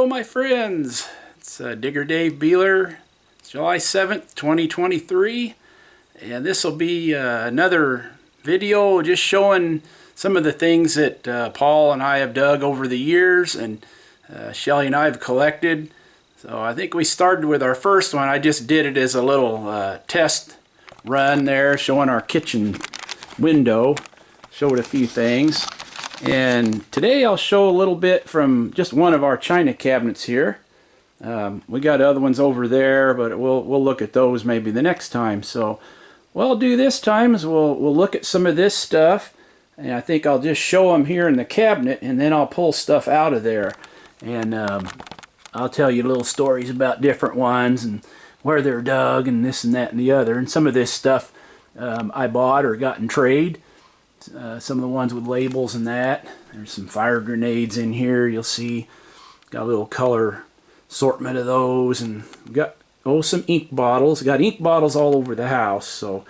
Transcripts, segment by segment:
Hello my friends, it's Digger Dave Beeler, July 7th, 2023, and this will be another video just showing some of the things that Paul and I have dug over the years and Shelley and I have collected. So I think we started with our first one. I just did it as a little test run there, showing our kitchen window, showed a few things. And today I'll show a little bit from just one of our china cabinets here. We got other ones over there, but we'll look at those maybe the next time. So what I'll do this time is we'll look at some of this stuff, and I think I'll just show them here in the cabinet, and then I'll pull stuff out of there. And I'll tell you little stories about different ones and where they're dug and this and that and the other. And some of this stuff I bought or got in trade. Some of the ones with labels and that. There's some fire grenades in here. You'll see got a little color assortment of those, and got some ink bottles. Got ink bottles all over the house. So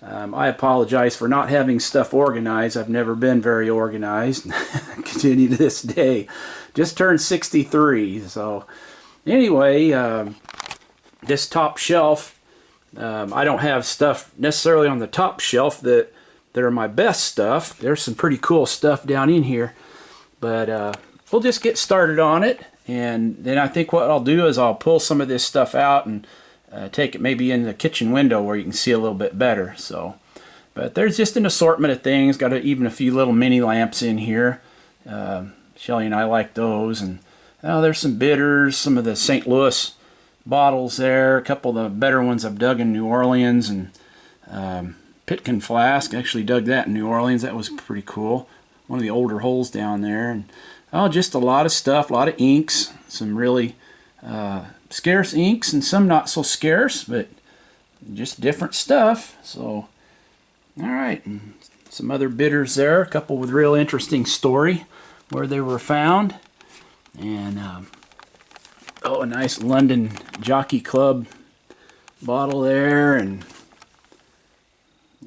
I apologize for not having stuff organized. I've never been very organized. Continue to this day. Just turned 63. So anyway, this top shelf. I don't have stuff necessarily on the top shelf that are my best stuff. There's some pretty cool stuff down in here, but we'll just get started on it, and then I think what I'll do is I'll pull some of this stuff out and take it maybe in the kitchen window where you can see a little bit better. So, but there's just an assortment of things. Got even a few little mini lamps in here. Shelley and I like those, and there's some bitters, some of the St. Louis bottles there, a couple of the better ones I've dug in New Orleans, and Pitkin flask. Actually dug that in New Orleans. That was pretty cool. One of the older holes down there. And just a lot of stuff, a lot of inks, some really scarce inks and some not so scarce, but just different stuff. So alright, some other bitters there, a couple with real interesting story where they were found. And a nice London Jockey Club bottle there, and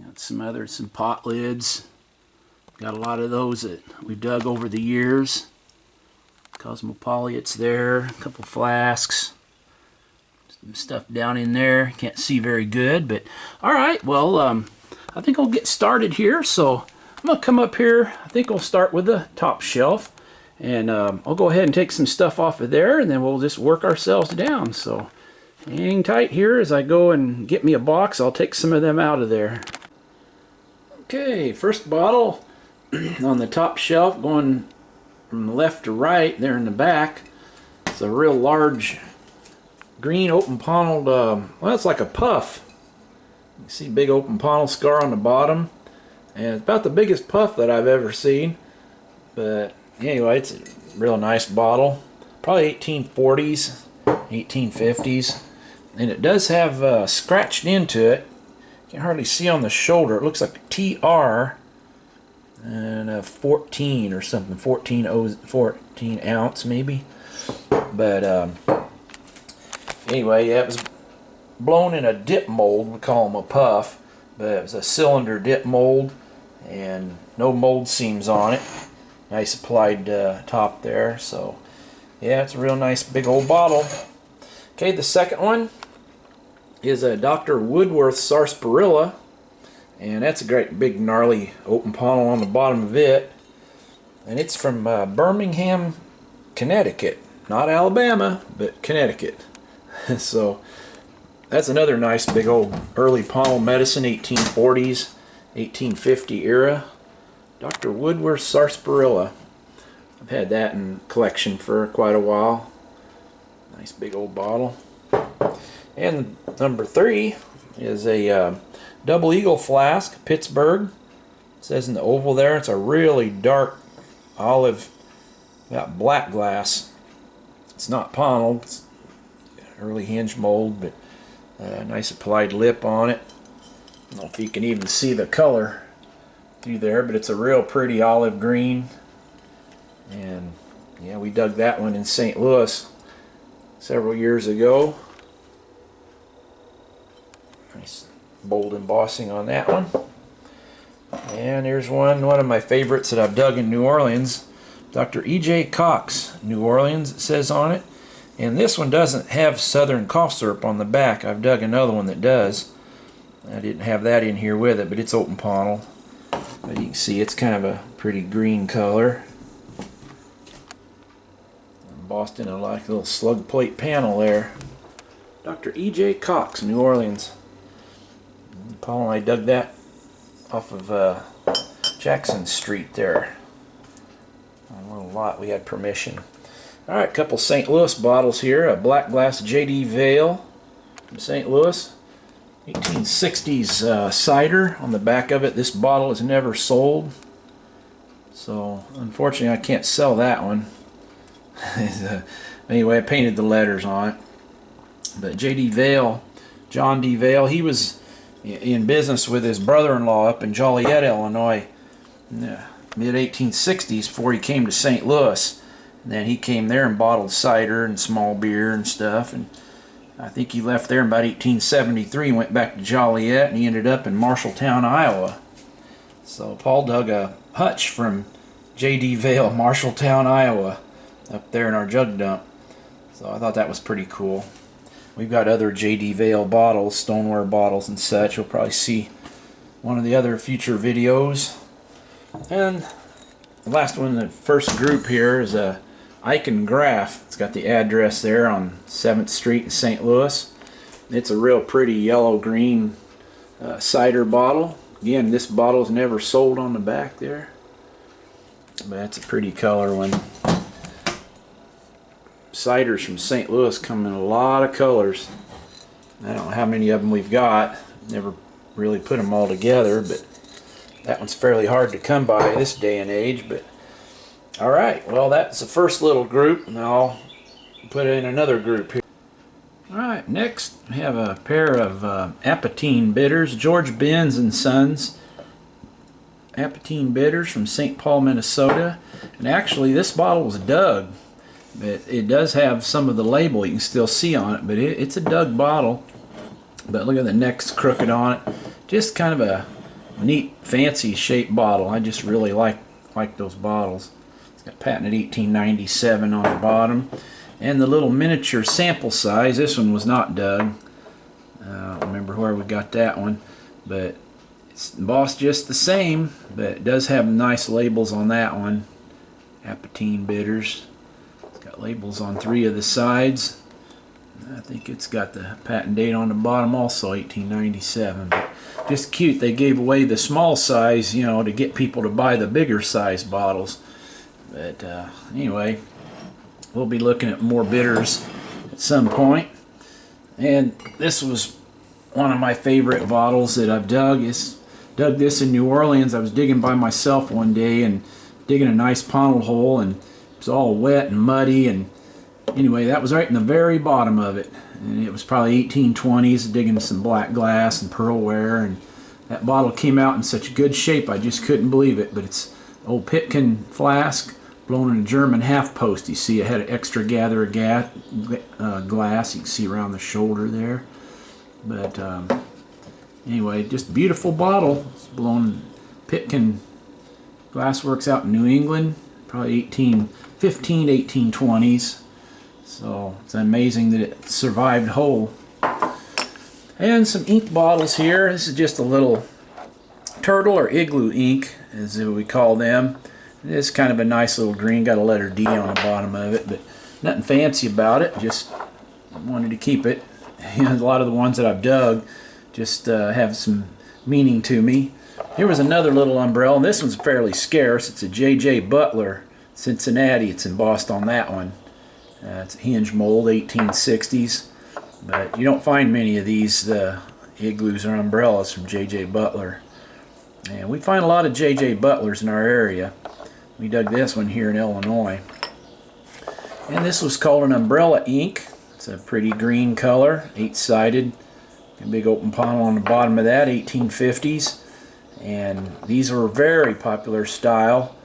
got some pot lids. Got a lot of those that we've dug over the years. Cosmopolites there, a couple flasks, some stuff down in there. Can't see very good, but all right. Well, I think I'll get started here. So I'm gonna come up here. I think we'll start with the top shelf, and I'll go ahead and take some stuff off of there, and then we'll just work ourselves down. So hang tight here as I go and get me a box. I'll take some of them out of there. Okay, first bottle on the top shelf, going from left to right there in the back. It's a real large green open paneled, well, it's like a puff. You see big open panel scar on the bottom, and it's about the biggest puff that I've ever seen. But anyway, it's a real nice bottle, probably 1840s, 1850s, and it does have scratched into it. Can't hardly see on the shoulder. It looks like a TR and a 14 or something, 14 ounce maybe. But anyway, yeah, it was blown in a dip mold. We call them a puff, but it was a cylinder dip mold, and no mold seams on it. Nice applied top there. So yeah, it's a real nice big old bottle. Okay, the second one is a Dr. Woodworth sarsaparilla, and that's a great big gnarly open panel on the bottom of it, and it's from Birmingham, Connecticut, not Alabama, but Connecticut. So that's another nice big old early panel medicine, 1840s, 1850 era. Dr. Woodworth sarsaparilla. I've had that in collection for quite a while. Nice big old bottle. And number 3 is a Double Eagle flask, Pittsburgh. It says in the oval there, it's a really dark olive, got black glass. It's not paneled, it's early hinge mold, but nice applied lip on it. I don't know if you can even see the color through there, but it's a real pretty olive green. And yeah, we dug that one in St. Louis several years ago. Nice bold embossing on that one. And here's one of my favorites that I've dug in New Orleans. Dr. E.J. Cox, New Orleans, it says on it. And this one doesn't have Southern cough syrup on the back. I've dug another one that does. I didn't have that in here with it, but it's open Pontiled. But you can see it's kind of a pretty green color. Embossed in a like little slug plate panel there. Dr. E.J. Cox, New Orleans. Paul and I dug that off of Jackson Street there. On a little lot, we had permission. Alright, a couple St. Louis bottles here. A black glass J.D. Vale from St. Louis. 1860s cider on the back of it. This bottle is never sold. So, unfortunately, I can't sell that one. Anyway, I painted the letters on it. But J.D. Vale, John D. Vale, he was in business with his brother-in-law up in Joliet, Illinois, in the mid-1860s before he came to St. Louis. And then he came there and bottled cider and small beer and stuff. And I think he left there in about 1873 and went back to Joliet, and he ended up in Marshalltown, Iowa. So Paul dug a hutch from J.D. Vale, Marshalltown, Iowa, up there in our jug dump. So I thought that was pretty cool. We've got other J.D. Vale bottles, stoneware bottles and such. You'll probably see one of the other future videos. And the last one, the first group here, is a Icon Graph. It's got the address there on 7th Street in St. Louis. It's a real pretty yellow-green cider bottle. Again, this bottle is never sold on the back there. But that's a pretty color one. Ciders from St. Louis come in a lot of colors. I don't know how many of them we've got. Never really put them all together, but that one's fairly hard to come by this day and age. But alright, well, that's the first little group, and I'll put in another group here. Alright, next we have a pair of Apatine bitters, George Benz and Sons Apatine bitters from St. Paul, Minnesota. And actually this bottle was dug, but it does have some of the label you can still see on it, but it's a dug bottle. But look at the neck's crooked on it. Just kind of a neat, fancy shaped bottle. I just really like those bottles. It's got patented 1897 on the bottom. And the little miniature sample size. This one was not dug. I don't remember where we got that one. But it's embossed just the same. But it does have nice labels on that one. Apatine bitters. It's got labels on 3 of the sides. I think it's got the patent date on the bottom also, 1897. But just cute. They gave away the small size, you know, to get people to buy the bigger size bottles. But anyway, we'll be looking at more bitters at some point. And this was one of my favorite bottles that I've dug. Dug this in New Orleans. I was digging by myself one day and digging a nice Pontiled hole, and it was all wet and muddy. And anyway, that was right in the very bottom of it. And it was probably 1820s, digging some black glass and pearlware. And that bottle came out in such good shape, I just couldn't believe it. But it's an old Pitkin flask, blown in a German half post. You see it had an extra gather of glass. You can see around the shoulder there. But anyway, just a beautiful bottle. It's blown Pitkin Glassworks out in New England, probably 1815, 1820s. So it's amazing that it survived whole. And some ink bottles here. This is just a little turtle or igloo ink, as we call them. It's kind of a nice little green, got a letter D on the bottom of it, but nothing fancy about it. Just wanted to keep it. You know, a lot of the ones that I've dug just have some meaning to me. Here was another little umbrella, and this one's fairly scarce. It's a J.J. Butler, Cincinnati. It's embossed on that one. It's a hinge mold, 1860s. But you don't find many of these igloos or umbrellas from J.J. Butler. And we find a lot of J.J. Butlers in our area. We dug this one here in Illinois. And this was called an umbrella ink. It's a pretty green color, 8-sided. A big open Pontiled on the bottom of that, 1850s. And these were a very popular style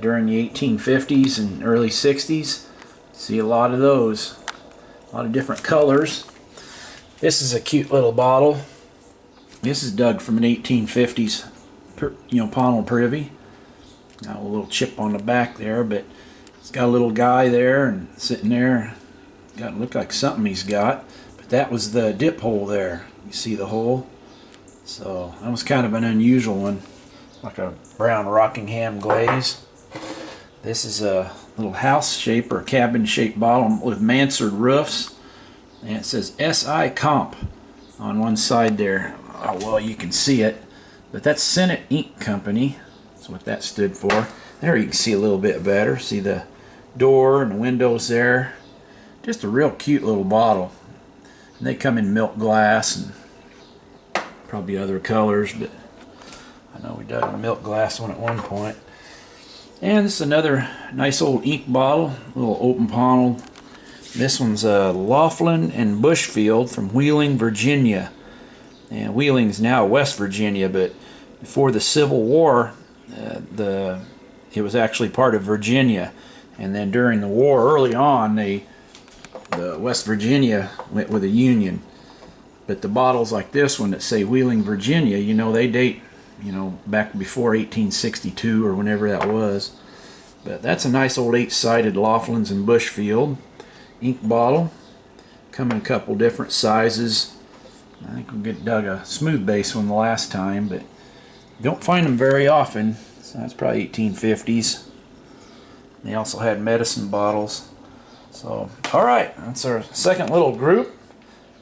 during the 1850s and early 60s. See a lot of those. A lot of different colors. This is a cute little bottle. This is dug from an 1850s, Pontiled Privy. Got a little chip on the back there, but it's got a little guy there and sitting there. Got to look like something he's got. But that was the dip hole there. You see the hole? So that was kind of an unusual one, like a brown Rockingham glaze. This is a little house shape or cabin shaped bottle with mansard roofs, and it says SI Comp on one side there. Oh, well, you can see it, but that's Senate Ink Company. That's what that stood for. There you can see a little bit better. See the door and the windows there. Just a real cute little bottle. And they come in milk glass and probably other colors, but I know we dug a milk glass one at one point. And this is another nice old ink bottle, a little open Pontiled. This one's Shovelin and Bushfield from Wheeling, Virginia. And Wheeling's now West Virginia, but before the Civil War, it was actually part of Virginia. And then during the war, early on, the West Virginia went with the Union. But the bottles like this one that say Wheeling, Virginia, you know, they date, you know, back before 1862 or whenever that was. But that's a nice old 8-sided Shovelins and Bushfield ink bottle. Come in a couple different sizes. I think we dug a smooth base one the last time, but don't find them very often. So that's probably 1850s. They also had medicine bottles. So, alright, that's our second little group.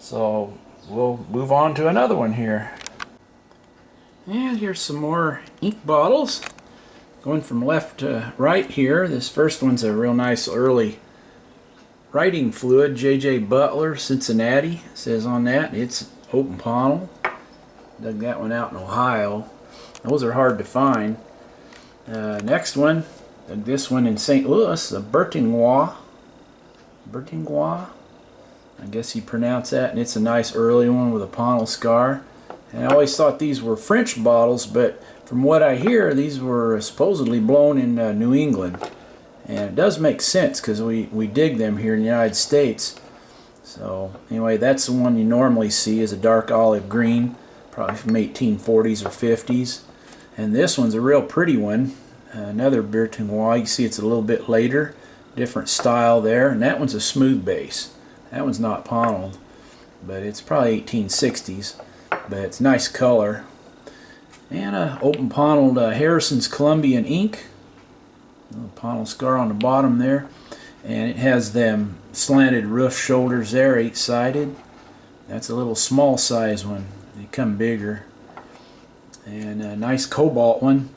So we'll move on to another one here. And here's some more ink bottles. Going from left to right here. This first one's a real nice early writing fluid. J.J. Butler, Cincinnati, says on that. It's open Pontiled. Dug that one out in Ohio. Those are hard to find. Next one, dug this one in St. Louis, a Bertingois. I guess you pronounce that, and it's a nice early one with a Pontiled scar. And I always thought these were French bottles, but from what I hear, these were supposedly blown in New England. And it does make sense because we dig them here in the United States. So anyway, that's the one you normally see, is a dark olive green, probably from 1840s or 50s. And this one's a real pretty one, another Bertingois. You see it's a little bit later, different style there. And that one's a smooth base. That one's not Pontiled, but it's probably 1860s. But it's nice color. And a open Pontiled Harrison's Columbian ink. A little Pontiled scar on the bottom there. And it has them slanted roof shoulders there, 8-sided. That's a little small size one. They come bigger. And a nice cobalt one.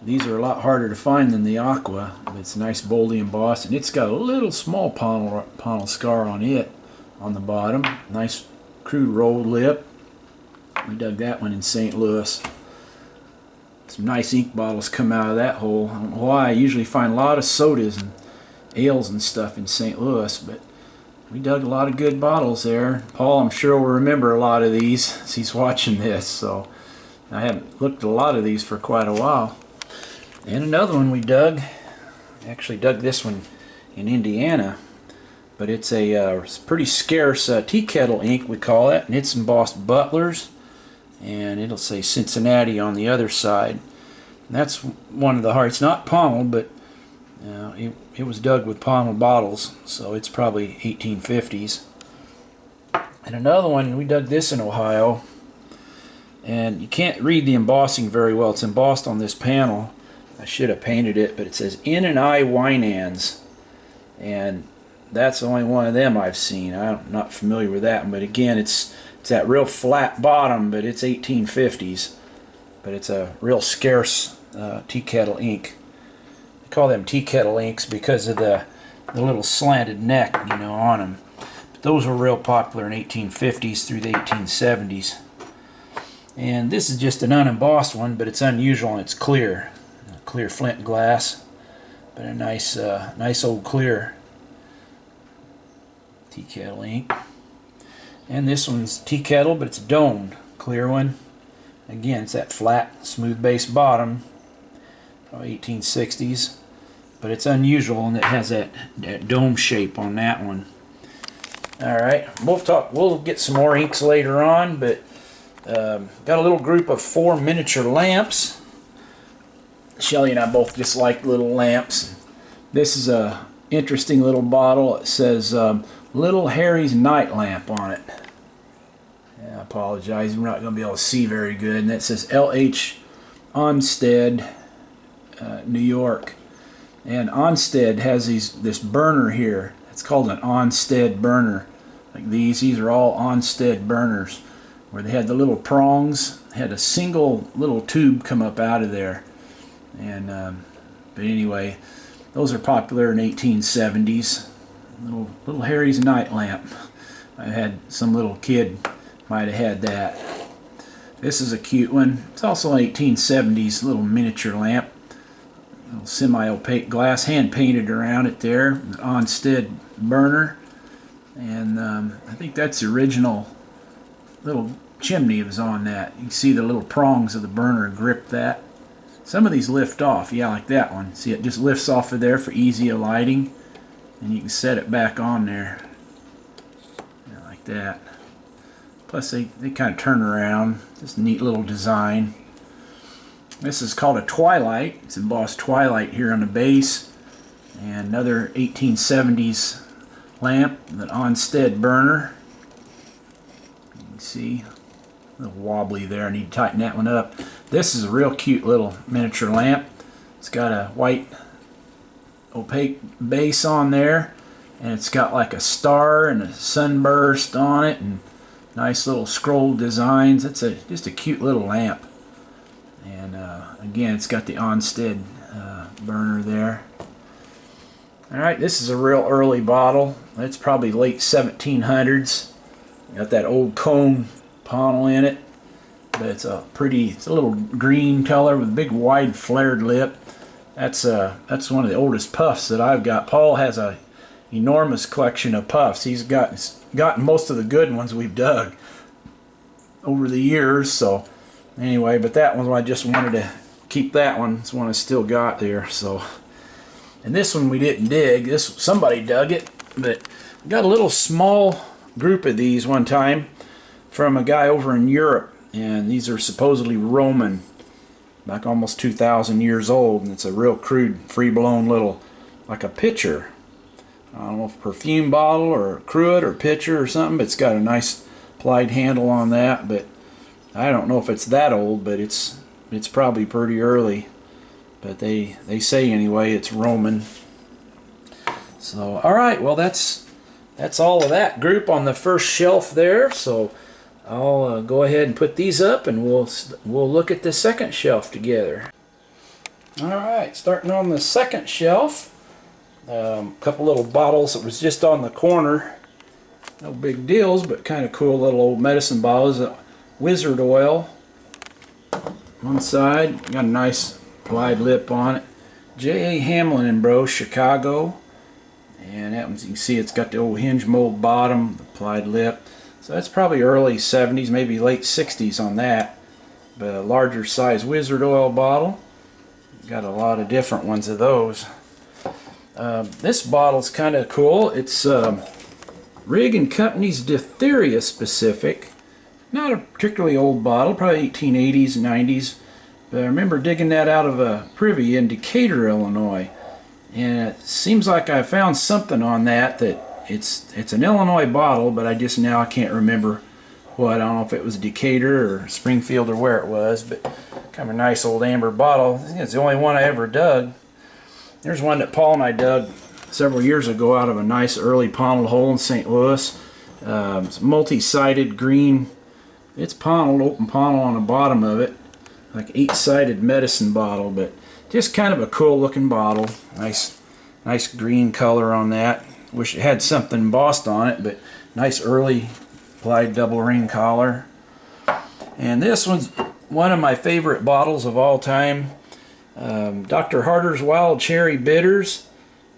These are a lot harder to find than the aqua, but it's nice boldly embossed. And it's got a little small Pontiled scar on it on the bottom. Nice crude rolled lip. We dug that one in St. Louis. Some nice ink bottles come out of that hole. I don't know why. I usually find a lot of sodas and ales and stuff in St. Louis, but we dug a lot of good bottles there. Paul, I'm sure, will remember a lot of these as he's watching this. So I haven't looked at a lot of these for quite a while. And another one we dug. Actually dug this one in Indiana, but it's a pretty scarce tea kettle ink, we call it, and it's embossed Butlers. And it'll say Cincinnati on the other side. And that's one of the hard. It's not Pontiled, but it was dug with Pontiled bottles, so it's probably 1850s. And another one, we dug this in Ohio, and you can't read the embossing very well. It's embossed on this panel. I should have painted it, but it says In and I Winans, and that's the only one of them I've seen. I'm not familiar with that one, but again, it's that real flat bottom, but it's 1850s. But it's a real scarce tea kettle ink. They call them tea kettle inks because of the little slanted neck, you know, on them. But those were real popular in 1850s through the 1870s. And this is just an unembossed one, but it's unusual and it's clear. Clear flint glass, but a nice old clear tea kettle ink. And this one's tea kettle, but it's a domed clear one. Again, it's that flat, smooth base bottom, probably 1860s, but it's unusual and it has that dome shape on that one. All right, we'll get some more inks later on, but got a little group of 4 miniature lamps. Shelley and I both just like little lamps. This is a interesting little bottle. It says Little Harry's Night Lamp on it. Yeah, I apologize, we're not going to be able to see very good. And it says L.H. Onstead, New York. And Onstead has this burner here. It's called an Onstead burner. Like these are all Onstead burners, where they had the little prongs, had a single little tube come up out of there. And but anyway, those are popular in 1870s. Little Harry's night lamp. I had some little kid might have had that. This is a cute one. It's also an 1870s little miniature lamp. Little semi-opaque glass, hand painted around it there. An Onstead burner. And I think that's the original little chimney that was on that. You can see the little prongs of the burner grip that. Some of these lift off, yeah, like that one. See, it just lifts off of there for easy lighting, and you can set it back on there, yeah, like that. Plus, they kind of turn around. Just a neat little design. This is called a Twilight. It's embossed Twilight here on the base, and another 1870s lamp, an Onstead burner. You can see. A little wobbly there. I need to tighten that one up. This is a real cute little miniature lamp. It's got a white opaque base on there, and it's got like a star and a sunburst on it, and nice little scroll designs. It's just a cute little lamp. And again, it's got the Onstead burner there. Alright, this is a real early bottle. It's probably late 1700s. Got that old cone panel in it, but it's a little green color with a big wide flared lip. That's one of the oldest puffs that I've got. Paul has a enormous collection of puffs. He's gotten most of the good ones we've dug over the years. So anyway, but that one I just wanted to keep. That one. It's one I still got there. So, and this one we didn't dig. Somebody dug it, but we got a little small group of these one time from a guy over in Europe, and these are supposedly Roman, like almost 2,000 years old, and it's a real crude, free-blown little, like a pitcher. I don't know if a perfume bottle or a cruet or pitcher or something, but it's got a nice plied handle on that. But I don't know if it's that old, but it's probably pretty early. But they say anyway it's Roman. So all right, well that's all of that group on the first shelf there. So I'll go ahead and put these up, and we'll look at the second shelf together. Alright, starting on the second shelf, a couple little bottles that was just on the corner. No big deals, but kind of cool little old medicine bottles. Wizard oil. One side, got a nice wide lip on it. J.A. Hamlin and Bros, Chicago. And that one, you can see it's got the old hinge mold bottom, the plied lip. So that's probably early 70s, maybe late 60s on that. But a larger size Wizard oil bottle. Got a lot of different ones of those. This bottle's kind of cool. It's Rig and Company's Diphtheria specific. Not a particularly old bottle, probably 1880s, 90s. But I remember digging that out of a privy in Decatur, Illinois. And it seems like I found something on that it's an Illinois bottle, but I can't remember what. I don't know if it was Decatur or Springfield or where it was, but kind of a nice old amber bottle. I think it's the only one I ever dug. There's one that Paul and I dug several years ago out of a nice early Pontiled hole in St. Louis. It's multi-sided green. It's Pontiled, open Pontiled on the bottom of it, like 8-sided medicine bottle, but just kind of a cool looking bottle. Nice green color on that. Wish it had something embossed on it, but nice early plied double ring collar. And this one's one of my favorite bottles of all time. Dr. Harder's Wild Cherry Bitters,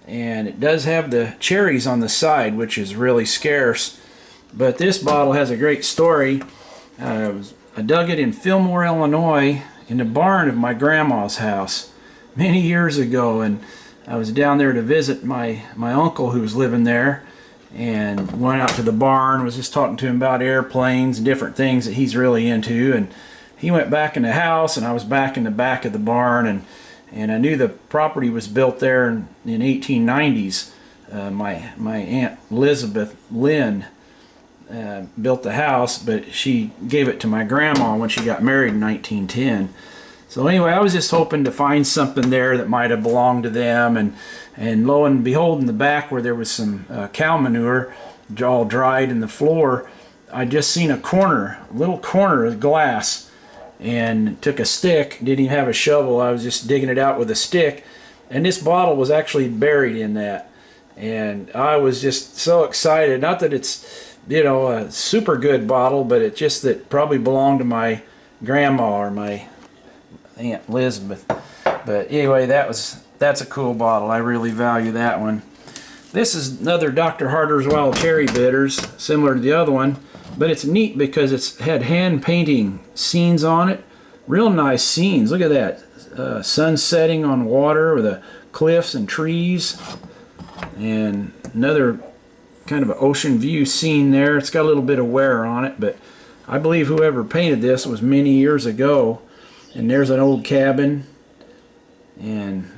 and it does have the cherries on the side, which is really scarce. But this bottle has a great story. I dug it in Fillmore, Illinois, in the barn of my grandma's house many years ago, and I was down there to visit my uncle who was living there, and went out to the barn, was just talking to him about airplanes and different things that he's really into, and he went back in the house, and I was back in the back of the barn, and And I knew the property was built there in 1890s. My Aunt Elizabeth Lynn built the house, but she gave it to my grandma when she got married in 1910. So anyway, I was just hoping to find something there that might have belonged to them, and lo and behold, in the back where there was some cow manure all dried in the floor, I just seen a little corner of glass, and took a stick, didn't even have a shovel, I was just digging it out with a stick, and this bottle was actually buried in that. And I was just so excited. Not that it's, you know, a super good bottle, but it just that probably belonged to my grandma or my Aunt Elizabeth. But anyway, that's a cool bottle. I really value that one. This is another Dr. Harder's Wild Cherry Bitters, similar to the other one, but it's neat because it's had hand painting scenes on it. Real nice scenes. Look at that. Sun setting on water with the cliffs and trees. And another kind of an ocean view scene there. It's got a little bit of wear on it, but I believe whoever painted this was many years ago. And there's an old cabin, and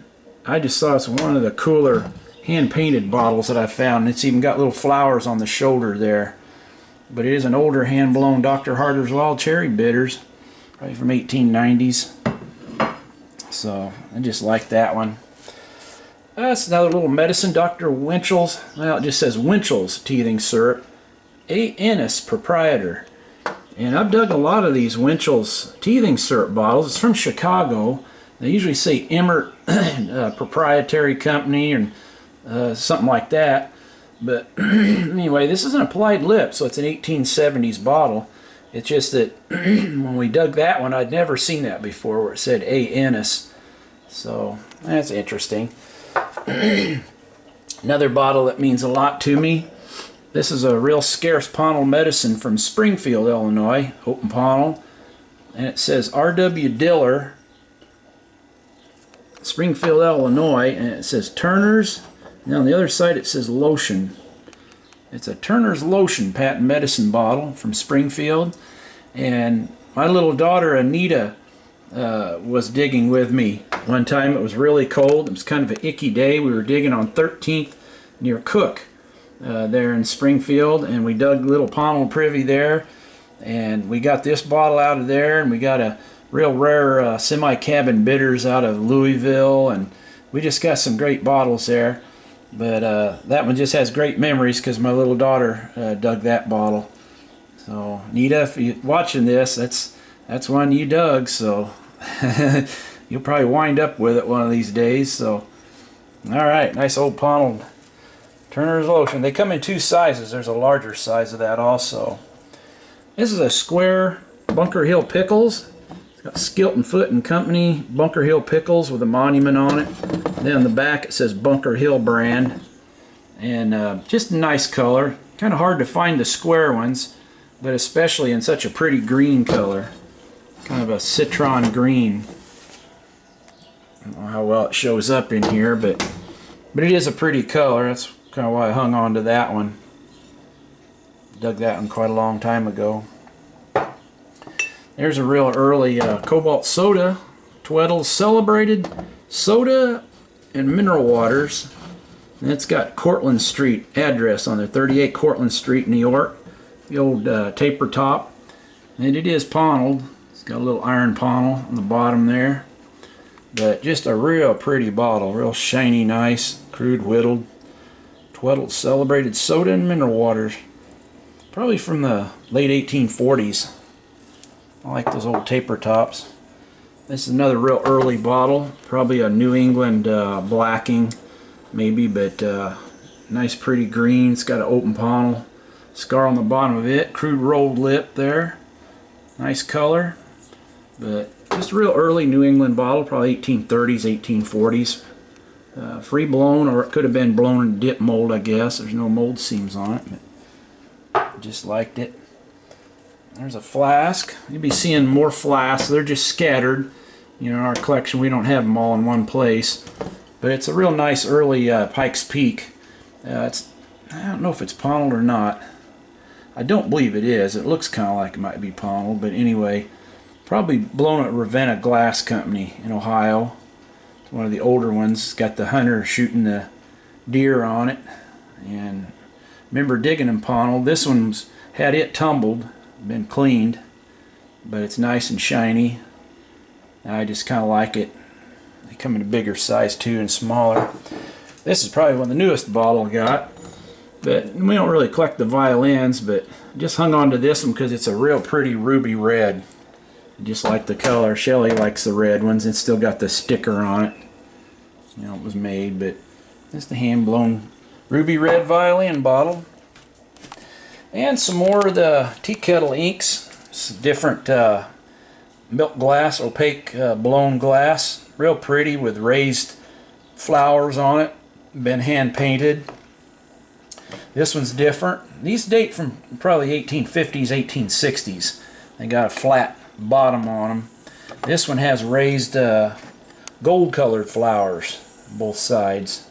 I just thought it's one of the cooler hand-painted bottles that I found. It's even got little flowers on the shoulder there. But it is an older hand-blown Dr. Harder's Wild Cherry Bitters, probably from 1890s. So I just like that one. That's another little medicine, Dr. Winchell's. Well, it just says Winchell's Teething Syrup, A. Ennis, proprietor. And I've dug a lot of these Winchell's teething syrup bottles. It's from Chicago. They usually say Emmert Proprietary Company or something like that. But anyway, this is an applied lip, so it's an 1870s bottle. It's just that when we dug that one, I'd never seen that before where it said A. Ennis. So that's interesting. Another bottle that means a lot to me. This is a real scarce Pontiled medicine from Springfield, Illinois, open Pontiled. And it says R.W. Diller, Springfield, Illinois, and it says Turner's. And on the other side it says lotion. It's a Turner's lotion patent medicine bottle from Springfield. And my little daughter Anita was digging with me one time. It was really cold. It was kind of an icky day. We were digging on 13th near Cook. There in Springfield, and we dug a little Pontiled privy there, and we got this bottle out of there, and we got a real rare semi-cabin bitters out of Louisville, and we just got some great bottles there. But that one just has great memories because my little daughter dug that bottle. So Nita, if you're watching this, that's one you dug, so you'll probably wind up with it one of these days. So all right, nice old Pontiled Turner's lotion. They come in two sizes. There's a larger size of that also. This is a square Bunker Hill Pickles. It's got Skilton Foot and Company Bunker Hill Pickles with a monument on it. Then on the back it says Bunker Hill brand. And just a nice color. Kind of hard to find the square ones, but especially in such a pretty green color. Kind of a citron green. I don't know how well it shows up in here, but it is a pretty color. That's kind of why I hung on to that one. Dug that one quite a long time ago. There's a real early cobalt soda. Tweddle's Celebrated Soda and Mineral Waters. And it's got Cortlandt Street address on there. 38 Cortlandt Street, New York. The old taper top. And it is Pontiled. It's got a little iron Pontiled on the bottom there. But just a real pretty bottle. Real shiny, nice, crude whittled. Tweddle's Celebrated Soda and Mineral Waters. Probably from the late 1840s. I like those old taper tops. This is another real early bottle. Probably a New England blacking, maybe, but nice pretty green. It's got an open Pontiled scar on the bottom of it. Crude rolled lip there. Nice color. But just a real early New England bottle, probably 1830s, 1840s. Free blown, or it could have been blown in dip mold, I guess. There's no mold seams on it, but just liked it. There's a flask. You'll be seeing more flasks. They're just scattered. You know, in our collection, we don't have them all in one place. But it's a real nice early Pikes Peak. I don't know if it's Pontiled or not. I don't believe it is. It looks kind of like it might be Pontiled, but anyway, probably blown at Ravenna Glass Company in Ohio. It's one of the older ones. It's got the hunter shooting the deer on it. And remember digging them Pontiled. This one's had it tumbled, been cleaned, but it's nice and shiny. I just kind of like it. They come in a bigger size too and smaller. This is probably one of the newest bottle I got. But we don't really collect the violins, but just hung on to this one because it's a real pretty ruby red. Just like the color. Shelley likes the red ones. It's still got the sticker on it. You know, it was made, but it's the hand-blown ruby red violin bottle. And some more of the tea kettle inks. Some different milk glass, opaque blown glass. Real pretty with raised flowers on it. Been hand painted. This one's different. These date from probably 1850s, 1860s. They got a flat bottom on them. This one has raised gold colored flowers both sides.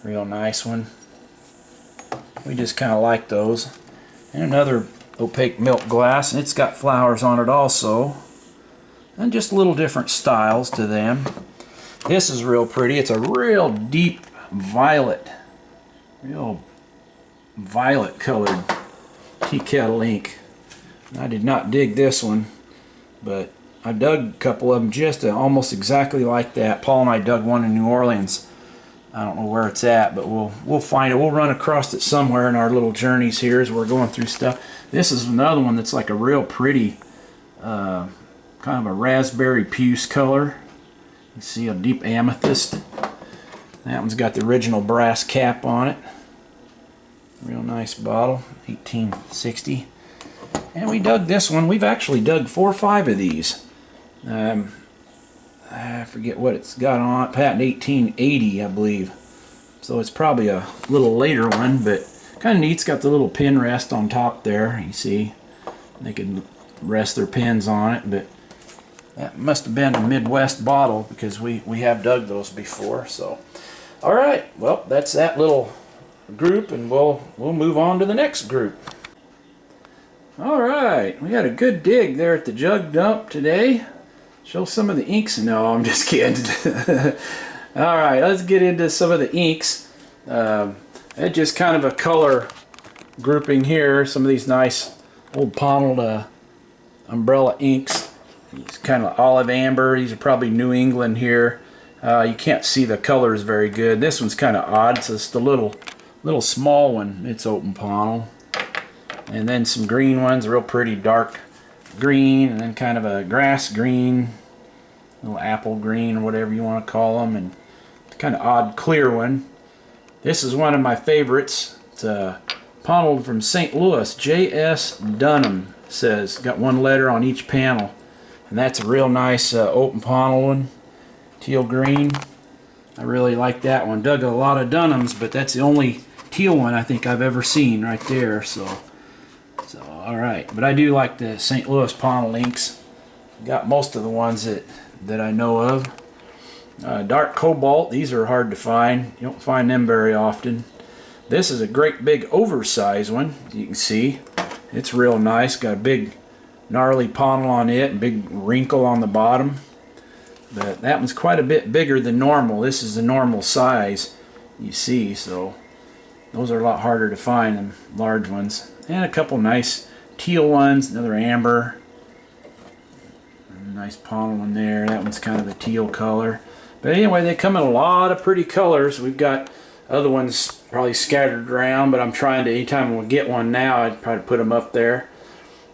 Real nice one. We just kind of like those. And another opaque milk glass, and it's got flowers on it also. And just little different styles to them. This is real pretty. It's a real deep violet. Real violet colored tea kettle ink. I did not dig this one, but I dug a couple of them just almost exactly like that. Paul and I dug one in New Orleans. I don't know where it's at, but we'll find it. We'll run across it somewhere in our little journeys here as we're going through stuff. This is another one that's like a real pretty kind of a raspberry puce color. You see a deep amethyst. That one's got the original brass cap on it. Real nice bottle, 1860. And we dug this one. We've actually dug 4 or 5 of these. I forget what it's got on it. Patent 1880, I believe. So it's probably a little later one, but kind of neat. It's got the little pin rest on top there. You see, they can rest their pins on it, but that must have been a Midwest bottle because we have dug those before. So, all right. Well, that's that little group, and we'll move on to the next group. All right, we had a good dig there at the jug dump today. Show some of the inks. No, I'm just kidding. All right, let's get into some of the inks. It's just kind of a color grouping here. Some of these nice old Pontiled umbrella inks. It's kind of olive amber. These are probably New England here. You can't see the colors very good. This one's kind of odd. So it's the little small one. It's open Pontiled. And then some green ones, real pretty dark green, and then kind of a grass green, little apple green or whatever you want to call them, and kind of odd clear one. This is one of my favorites. It's Pontiled from St. Louis. J.S. Dunham says. Got one letter on each panel. And that's a real nice open Pontiled one. Teal green. I really like that one. Dug a lot of Dunhams, but that's the only teal one I think I've ever seen right there. So all right. But I do like the St. Louis Pontiled inks. Got most of the ones that I know of. Dark cobalt. These are hard to find. You don't find them very often. This is a great big oversized one. You can see it's real nice. Got a big gnarly Pontiled on it, and big wrinkle on the bottom. But that one's quite a bit bigger than normal. This is the normal size, you see. So those are a lot harder to find than large ones. And a couple nice teal ones. Another amber. Nice Pontiled one there. That one's kind of a teal color. But anyway, they come in a lot of pretty colors. We've got other ones probably scattered around, but I'm trying to, anytime we'll get one now, I'd probably put them up there.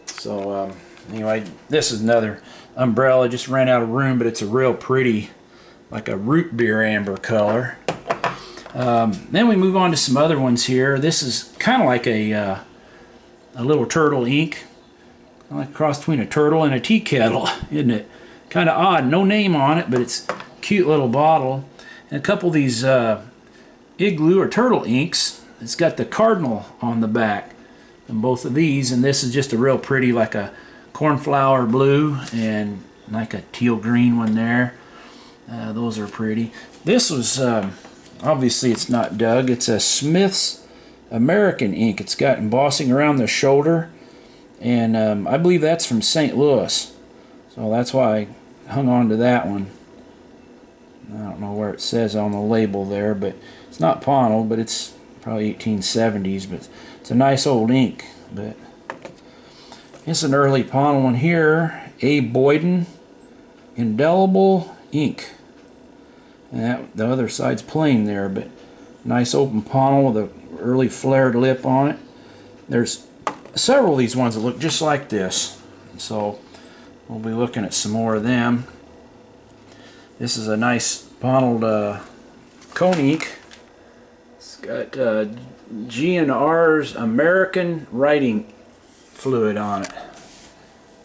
So anyway, this is another umbrella. Just ran out of room, but it's a real pretty, like a root beer amber color. Then we move on to some other ones here. This is kind of like a little turtle ink. Like a cross between a turtle and a tea kettle, isn't it? Kind of odd. No name on it, but it's a cute little bottle. And a couple of these igloo or turtle inks. It's got the cardinal on the back. And both of these, and this is just a real pretty, like a cornflower blue and like a teal green one there. Those are pretty. This was, obviously it's not Doug, it's a Smith's American ink. It's got embossing around the shoulder, and I believe that's from St. Louis. So that's why I hung on to that one. I don't know where it says on the label there, but it's not Pontiled, but it's probably 1870s, but it's a nice old ink. But it's an early Pontiled one here, A. Boyden Indelible Ink. And the other side's plain there, but nice open Pontiled with a early flared lip on it. There's several of these ones that look just like this, so we'll be looking at some more of them. This is a nice Pontiled cone ink. It's got G&R's American Writing Fluid on it.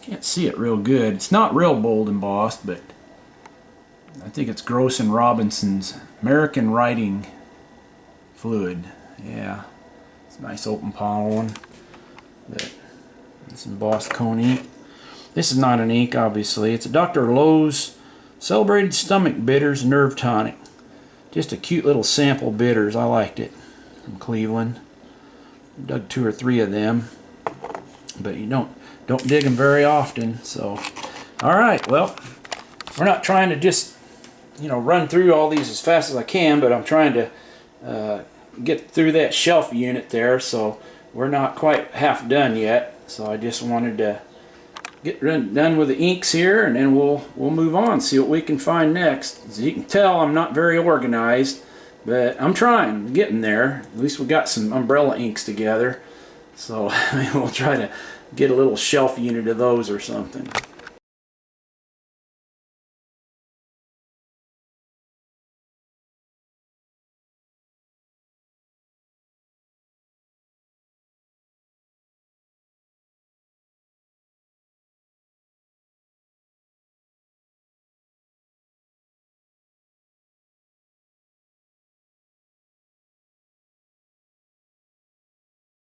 Can't see it real good. It's not real bold embossed, but I think it's Gross and Robinson's American Writing Fluid. Yeah, it's a nice open Pontiled one. But it's embossed cone ink. This is not an ink, obviously. It's a Dr. Lowe's Celebrated Stomach Bitters Nerve Tonic. Just a cute little sample bitters. I liked it. From Cleveland. Dug 2 or 3 of them, but you don't dig them very often. So, all right. Well, we're not trying to just run through all these as fast as I can, but I'm trying to get through that shelf unit there. So we're not quite half done yet. So I just wanted to get done with the inks here, and then we'll move on, see what we can find next. As you can tell, I'm not very organized, but I'm trying, getting there. At least we got some umbrella inks together, so we'll try to get a little shelf unit of those or something.